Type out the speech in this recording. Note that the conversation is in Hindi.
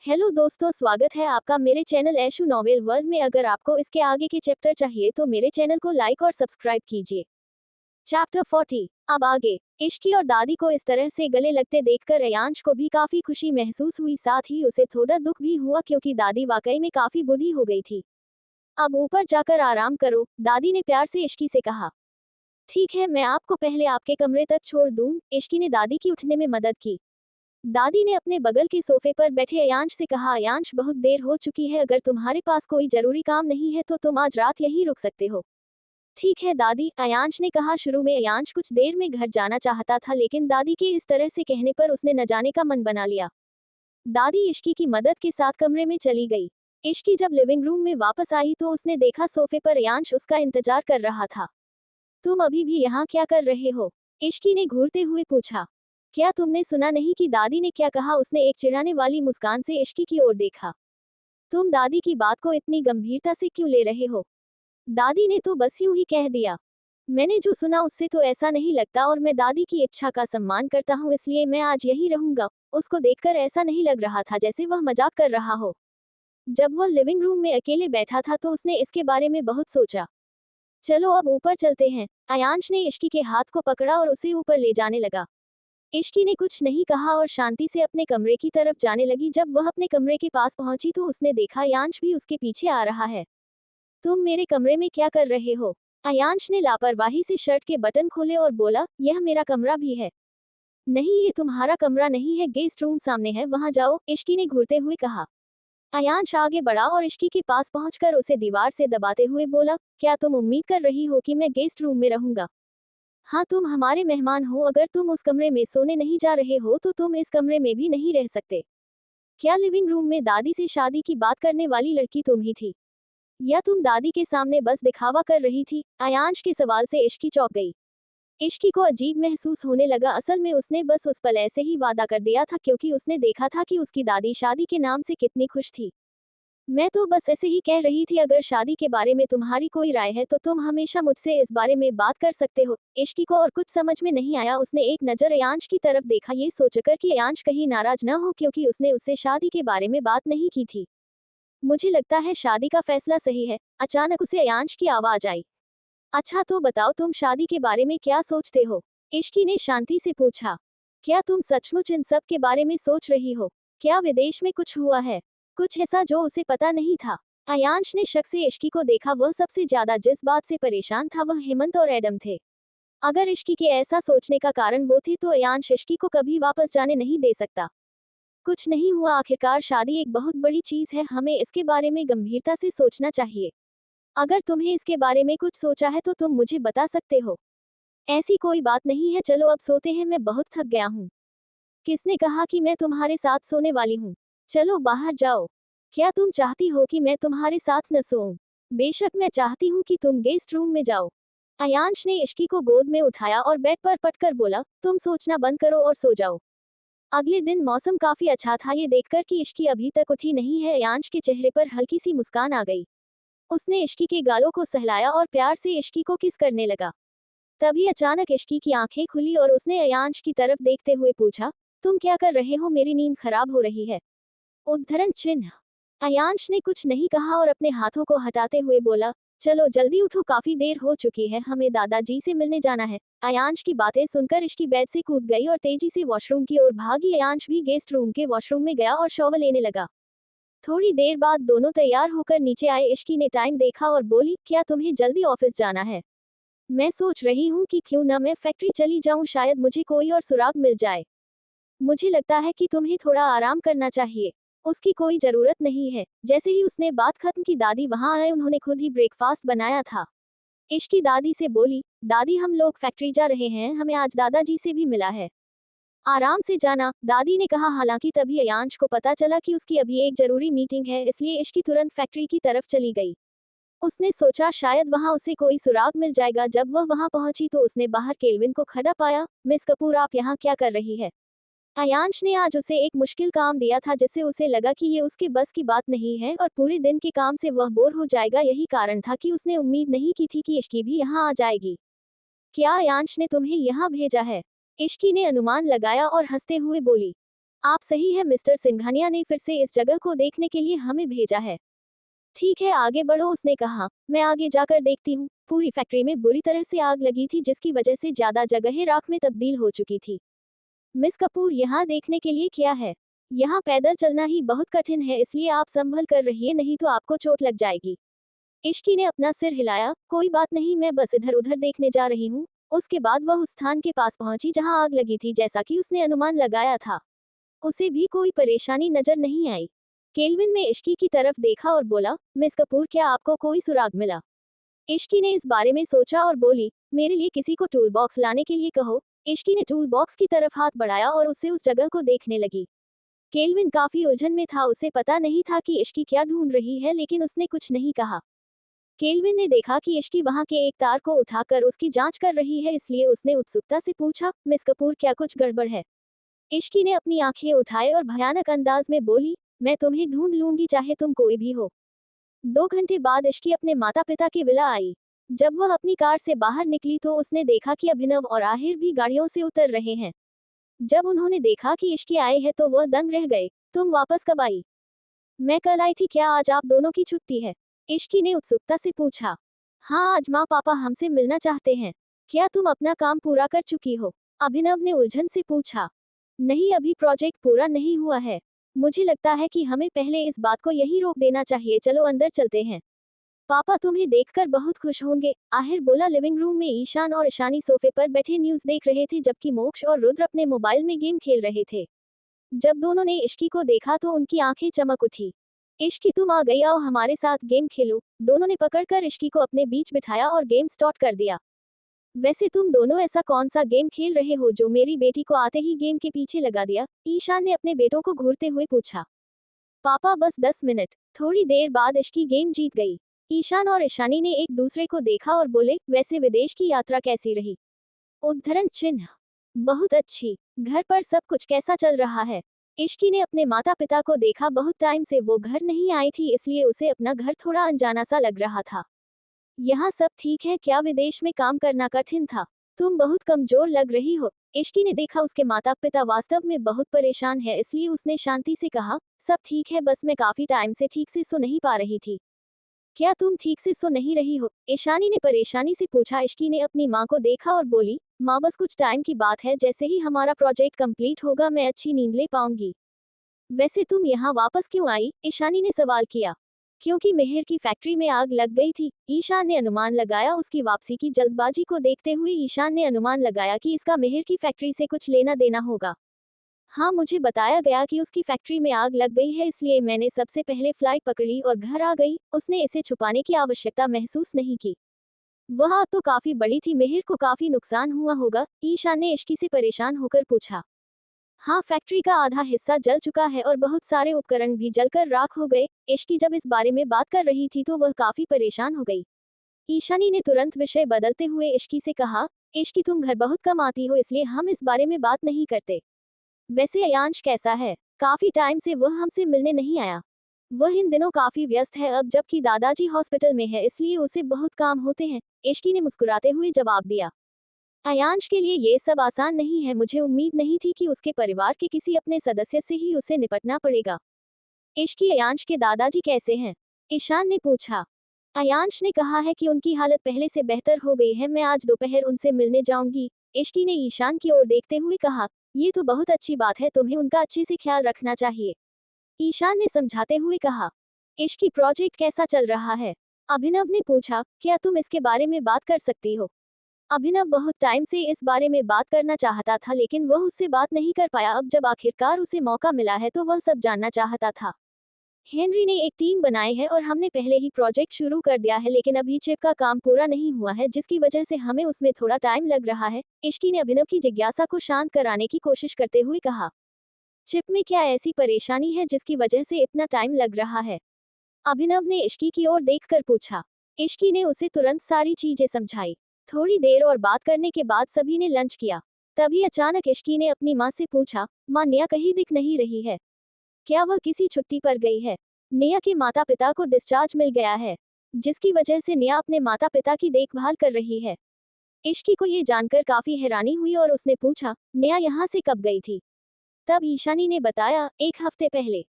हेलो दोस्तों, स्वागत है आपका मेरे चैनल ऐशू नॉवेल वर्ल्ड में। अगर आपको इसके आगे के चैप्टर चाहिए तो मेरे चैनल को लाइक और सब्सक्राइब कीजिए। चैप्टर 40। अब आगे। इश्की और दादी को इस तरह से गले लगते देखकर अयांश को भी काफी खुशी महसूस हुई, साथ ही उसे थोड़ा दुख भी हुआ क्योंकि दादी वाकई में काफी बूढ़ी हो गई थी। अब ऊपर जाकर आराम करो, दादी ने प्यार से इश्की से कहा। ठीक है, मैं आपको पहले आपके कमरे तक छोड़ दूं, इश्की ने दादी की उठने में मदद की। दादी ने अपने बगल के सोफे पर बैठे अयांश से कहा, अयांश बहुत देर हो चुकी है, अगर तुम्हारे पास कोई जरूरी काम नहीं है तो तुम आज रात यहीं रुक सकते हो। ठीक है दादी, अयांश ने कहा। शुरू में अयांश कुछ देर में घर जाना चाहता था, लेकिन दादी के इस तरह से कहने पर उसने न जाने का मन बना लिया। दादी इश्की की मदद के साथ कमरे में चली गई। इश्की जब लिविंग रूम में वापस आई तो उसने देखा सोफे पर अयांश उसका इंतजार कर रहा था। तुम अभी भी यहाँ क्या कर रहे हो? इश्की ने घूरते हुए पूछा। क्या तुमने सुना नहीं कि दादी ने क्या कहा? उसने एक चिढ़ाने वाली मुस्कान से इश्की की ओर देखा। तुम दादी की बात को इतनी गंभीरता से क्यों ले रहे हो? दादी ने तो बस यूं ही कह दिया। मैंने जो सुना उससे तो ऐसा नहीं लगता, और मैं दादी की इच्छा का सम्मान करता हूँ, इसलिए मैं आज यहीं रहूंगा। उसको देखकर ऐसा नहीं लग रहा था जैसे वह मजाक कर रहा हो। जब वह लिविंग रूम में अकेले बैठा था तो उसने इसके बारे में बहुत सोचा। चलो अब ऊपर चलते हैं। अयांश ने इश्की के हाथ को पकड़ा और उसे ऊपर ले जाने लगा। इश्की ने कुछ नहीं कहा और शांति से अपने कमरे की तरफ जाने लगी। जब वह अपने कमरे के पास पहुंची तो उसने देखा अयांश भी उसके पीछे आ रहा है। तुम मेरे कमरे में क्या कर रहे हो? अयांश ने लापरवाही से शर्ट के बटन खोले और बोला, यह मेरा कमरा भी है। नहीं, ये तुम्हारा कमरा नहीं है, गेस्ट रूम सामने है, वहां जाओ, इश्की ने घूरते हुए कहा। अयांश आगे बढ़ा और इश्की के पास पहुंचकर उसे दीवार से दबाते हुए बोला, क्या तुम उम्मीद कर रही हो कि मैं गेस्ट रूम में रहूंगा? हाँ, तुम हमारे मेहमान हो, अगर तुम उस कमरे में सोने नहीं जा रहे हो तो तुम इस कमरे में भी नहीं रह सकते। क्या लिविंग रूम में दादी से शादी की बात करने वाली लड़की तुम ही थी, या तुम दादी के सामने बस दिखावा कर रही थी? अयांश के सवाल से इश्की चौंक गई। इश्की को अजीब महसूस होने लगा। असल में उसने बस उस पल ऐसे ही वादा कर दिया था, क्योंकि उसने देखा था कि उसकी दादी शादी के नाम से कितनी खुश थी। मैं तो बस ऐसे ही कह रही थी, अगर शादी के बारे में तुम्हारी कोई राय है तो तुम हमेशा मुझसे इस बारे में बात कर सकते हो। इश्की को और कुछ समझ में नहीं आया। उसने एक नज़र अयांश की तरफ देखा, ये सोचकर कि अयांश कहीं नाराज न हो क्योंकि उसने उससे शादी के बारे में बात नहीं की थी। मुझे लगता है शादी का फैसला सही है। अचानक उसे अयांश की आवाज आई। अच्छा तो बताओ, तुम शादी के बारे में क्या सोचते हो? इश्की ने शांति से पूछा। क्या तुम सचमुच इन सब के बारे में सोच रही हो? क्या विदेश में कुछ हुआ है, कुछ ऐसा जो उसे पता नहीं था? अयांश ने शक से इश्की को देखा। वह सबसे ज्यादा जिस बात से परेशान था वह हेमंत और एडम थे। अगर इश्की के ऐसा सोचने का कारण वो थे तो अयांश इश्की को कभी वापस जाने नहीं दे सकता। कुछ नहीं हुआ, आखिरकार शादी एक बहुत बड़ी चीज है, हमें इसके बारे में गंभीरता से सोचना चाहिए। अगर तुम्हें इसके बारे में कुछ सोचा है तो तुम मुझे बता सकते हो। ऐसी कोई बात नहीं है, चलो अब सोते हैं, मैं बहुत थक गया हूँ। किसने कहा कि मैं तुम्हारे साथ सोने वाली हूँ? चलो बाहर जाओ। क्या तुम चाहती हो कि मैं तुम्हारे साथ न सोऊं? बेशक मैं चाहती हूँ कि तुम गेस्ट रूम में जाओ। अयांश ने इश्की को गोद में उठाया और बेड पर पटकर बोला, तुम सोचना बंद करो और सो जाओ। अगले दिन मौसम काफी अच्छा था। ये देखकर कि इश्की अभी तक उठी नहीं है, अयांश के चेहरे पर हल्की सी मुस्कान आ गई। उसने इश्की के गालों को सहलाया और प्यार से इश्की को किस करने लगा। तभी अचानक इश्की की आंखें खुली और उसने अयांश की तरफ देखते हुए पूछा, तुम क्या कर रहे हो? मेरी नींद खराब हो रही है। उद्धरण चिन्ह। अयांश ने कुछ नहीं कहा और अपने हाथों को हटाते हुए बोला, चलो जल्दी उठो, काफी देर हो चुकी है, हमें दादाजी से मिलने जाना है। अयांश की बातें सुनकर इश्की बेड से कूद गई और तेजी से वॉशरूम की ओर भागी। अयांश भी गेस्ट रूम के वॉशरूम में गया और शॉवर लेने लगा। थोड़ी देर बाद दोनों तैयार होकर नीचे आए। इश्की ने टाइम देखा और बोली, क्या तुम्हें जल्दी ऑफिस जाना है? मैं सोच रही हूँ कि क्यों न मैं फैक्ट्री चली जाऊँ, शायद मुझे कोई और सुराग मिल जाए। मुझे लगता है कि तुम्हें थोड़ा आराम करना चाहिए। उसकी कोई जरूरत नहीं है। जैसे ही उसने बात खत्म की दादी वहां आए। उन्होंने खुद ही ब्रेकफास्ट बनाया था। इश्की दादी से बोली, दादी हम लोग फैक्ट्री जा रहे हैं, हमें आज दादाजी से भी मिला है। आराम से जाना, दादी ने कहा। हालांकि तभी अयांश को पता चला कि उसकी अभी एक जरूरी मीटिंग है, इसलिए इश्की तुरंत फैक्ट्री की तरफ चली गई। उसने सोचा शायद वहां उसे कोई सुराग मिल जाएगा। जब वह वहां पहुंची तो उसने बाहर केल्विन को खड़ा पाया। मिस कपूर, आप यहाँ क्या कर रही है? अयांश ने आज उसे एक मुश्किल काम दिया था जिससे उसे लगा कि ये उसके बस की बात नहीं है और पूरे दिन के काम से वह बोर हो जाएगा। यही कारण था कि उसने उम्मीद नहीं की थी कि इश्की भी यहाँ आ जाएगी। क्या अयांश ने तुम्हें यहाँ भेजा है? इश्की ने अनुमान लगाया और हंसते हुए बोली। आप सही है, मिस्टर सिंघानिया ने फिर से इस जगह को देखने के लिए हमें भेजा है। ठीक है, आगे बढ़ो, उसने कहा। मैं आगे जाकर देखती हूँ। पूरी फैक्ट्री में बुरी तरह से आग लगी थी, जिसकी वजह से ज्यादा जगहें राख में तब्दील हो चुकी थी। मिस कपूर, यहाँ देखने के लिए क्या है? यहाँ पैदल चलना ही बहुत कठिन है, इसलिए आप संभल कर रहिए, नहीं तो आपको चोट लग जाएगी। इश्की ने अपना सिर हिलाया। कोई बात नहीं, मैं बस इधर उधर देखने जा रही हूँ। उसके बाद वह उस स्थान के पास पहुंची जहां आग लगी थी, जैसा कि उसने अनुमान लगाया था। उसे भी कोई परेशानी नजर नहीं आई। केल्विन ने इश्की की तरफ देखा और बोला, मिस कपूर, क्या आपको कोई सुराग मिला? इश्की ने इस बारे में सोचा और बोली, मेरे लिए किसी को टूल बॉक्स लाने के लिए कहो। इश्की ने टूल बॉक्स की तरफ हाथ बढ़ाया और उससे उस जगह को देखने लगी। केल्विन काफी उलझन में था, उसे पता नहीं था कि इश्की क्या ढूंढ रही है, लेकिन उसने कुछ नहीं कहा। केल्विन ने देखा कि इश्की वहां के एक तार को उठाकर उसकी जांच कर रही है, इसलिए उसने उत्सुकता से पूछा, मिस कपूर, क्या कुछ गड़बड़ है? इश्की ने अपनी आंखें उठाए और भयानक अंदाज में बोली, मैं तुम्हें ढूंढ लूंगी, चाहे तुम कोई भी हो। 2 घंटे बाद इश्की अपने माता पिता की विला आई। जब वह अपनी कार से बाहर निकली तो उसने देखा कि अभिनव और आहिर भी गाड़ियों से उतर रहे हैं। जब उन्होंने देखा कि इश्की आए हैं तो वह दंग रह गए। तुम वापस कब आई? मैं कल आई थी, क्या आज आप दोनों की छुट्टी है? इश्की ने उत्सुकता से पूछा। हाँ, आज माँ पापा हमसे मिलना चाहते हैं। क्या तुम अपना काम पूरा कर चुकी हो? अभिनव ने उलझन से पूछा। नहीं, अभी प्रोजेक्ट पूरा नहीं हुआ है। मुझे लगता है कि हमें पहले इस बात को यहीं रोक देना चाहिए, चलो अंदर चलते हैं। पापा तुम्हें देखकर बहुत खुश होंगे, आहिर बोला। लिविंग रूम में ईशान और ईशानी सोफे पर बैठे न्यूज देख रहे थे, जबकि मोक्ष और रुद्र अपने मोबाइल में गेम खेल रहे थे। जब दोनों ने इश्की को देखा तो उनकी आंखें चमक उठी। इश्की, तुम आ गई, आओ हमारे साथ गेम खेलो। दोनों ने पकड़कर इश्की को अपने बीच बिठाया और गेम स्टार्ट कर दिया। वैसे तुम दोनों ऐसा कौन सा गेम खेल रहे हो जो मेरी बेटी को आते ही गेम के पीछे लगा दिया? ईशान ने अपने बेटों को घूरते हुए पूछा। पापा, बस 10 मिनट। थोड़ी देर बाद इश्की गेम जीत गई। ईशान और ईशानी ने एक दूसरे को देखा और बोले, वैसे विदेश की यात्रा कैसी रही? उद्धरण चिन्ह, बहुत अच्छी। घर पर सब कुछ कैसा चल रहा है? इश्की ने अपने माता पिता को देखा, बहुत टाइम से वो घर नहीं आई थी, इसलिए उसे अपना घर थोड़ा अनजाना सा लग रहा था। यहाँ सब ठीक है क्या? विदेश में काम करना कठिन था? तुम बहुत कमजोर लग रही हो। इश्की ने देखा उसके माता पिता वास्तव में बहुत परेशान है, इसलिए उसने शांति से कहा, सब ठीक है, बस मैं काफी टाइम से ठीक से सो नहीं पा रही थी। क्या तुम ठीक से सो नहीं रही हो? ईशानी ने परेशानी से पूछा। इश्की ने अपनी माँ को देखा और बोली, माँ, बस कुछ टाइम की बात है, जैसे ही हमारा प्रोजेक्ट कंप्लीट होगा मैं अच्छी नींद ले पाऊंगी। वैसे तुम यहाँ वापस क्यों आई? ईशानी ने सवाल किया। क्योंकि मेहर की फैक्ट्री में आग लग गई थी, ईशान ने अनुमान लगाया। उसकी वापसी की जल्दबाजी को देखते हुए ईशान ने अनुमान लगाया कि इसका मेहर की फैक्ट्री से कुछ लेना देना होगा। हाँ, मुझे बताया गया कि उसकी फैक्ट्री में आग लग गई है, इसलिए मैंने सबसे पहले फ्लाइट पकड़ी और घर आ गई। उसने इसे छुपाने की आवश्यकता महसूस नहीं की। वह आग तो काफी बड़ी थी, मेहर को काफी नुकसान हुआ होगा? ईशान ने इश्की से परेशान होकर पूछा। हाँ, फैक्ट्री का आधा हिस्सा जल चुका है और बहुत सारे उपकरण भी जलकर राख हो गए। इश्की जब इस बारे में बात कर रही थी तो वह काफी परेशान हो गई। ईशानी ने तुरंत विषय बदलते हुए इश्की से कहा, इश्की, तुम घर बहुत कम आती हो, इसलिए हम इस बारे में बात नहीं करते। वैसे अयांश कैसा है? काफी टाइम से वह हमसे मिलने नहीं आया। वह इन दिनों काफी व्यस्त है, अब जबकि दादाजी हॉस्पिटल में है, इसलिए उसे बहुत काम होते हैं। इश्की ने मुस्कुराते हुए जवाब दिया। अयांश के लिए ये सब आसान नहीं है, मुझे उम्मीद नहीं थी कि उसके परिवार के किसी अपने सदस्य से ही उसे निपटना पड़ेगा। इश्की, अयांश के दादाजी कैसे हैं? ईशान ने पूछा। अयांश ने कहा है कि उनकी हालत पहले से बेहतर हो गई है, मैं आज दोपहर उनसे मिलने जाऊंगी। इश्की ने ईशान की ओर देखते हुए कहा, ये तो बहुत अच्छी बात है, तुम्हें उनका अच्छे से ख्याल रखना चाहिए। ईशान ने समझाते हुए कहा। इश्की, प्रोजेक्ट कैसा चल रहा है? अभिनव ने पूछा। क्या तुम इसके बारे में बात कर सकती हो? अभिनव बहुत टाइम से इस बारे में बात करना चाहता था, लेकिन वह उससे बात नहीं कर पाया। अब जब आखिरकार उसे मौका मिला है तो वह सब जानना चाहता था। हेनरी ने एक टीम बनाई है और हमने पहले ही प्रोजेक्ट शुरू कर दिया है, लेकिन अभी चिप का काम पूरा नहीं हुआ है, जिसकी वजह से हमें उसमें थोड़ा टाइम लग रहा है। इश्की ने अभिनव की जिज्ञासा को शांत कराने की कोशिश करते हुए कहा। चिप में क्या ऐसी परेशानी है जिसकी वजह से इतना टाइम लग रहा है? अभिनव ने इश्की की ओर देखकर पूछा। इश्की ने उसे तुरंत सारी चीजें समझाई। थोड़ी देर और बात करने के बाद सभी ने लंच किया। तभी अचानक इश्की ने अपनी माँ से पूछा, माँ, नेहा कहीं दिख नहीं रही है। क्या वह किसी छुट्टी पर गई है? नेहा के माता पिता को डिस्चार्ज मिल गया है, जिसकी वजह से नेहा अपने माता पिता की देखभाल कर रही है। इश्की को ये जानकर काफी हैरानी हुई और उसने पूछा, नेहा यहाँ से कब गई थी? तब ईशानी ने बताया, 1 हफ्ते पहले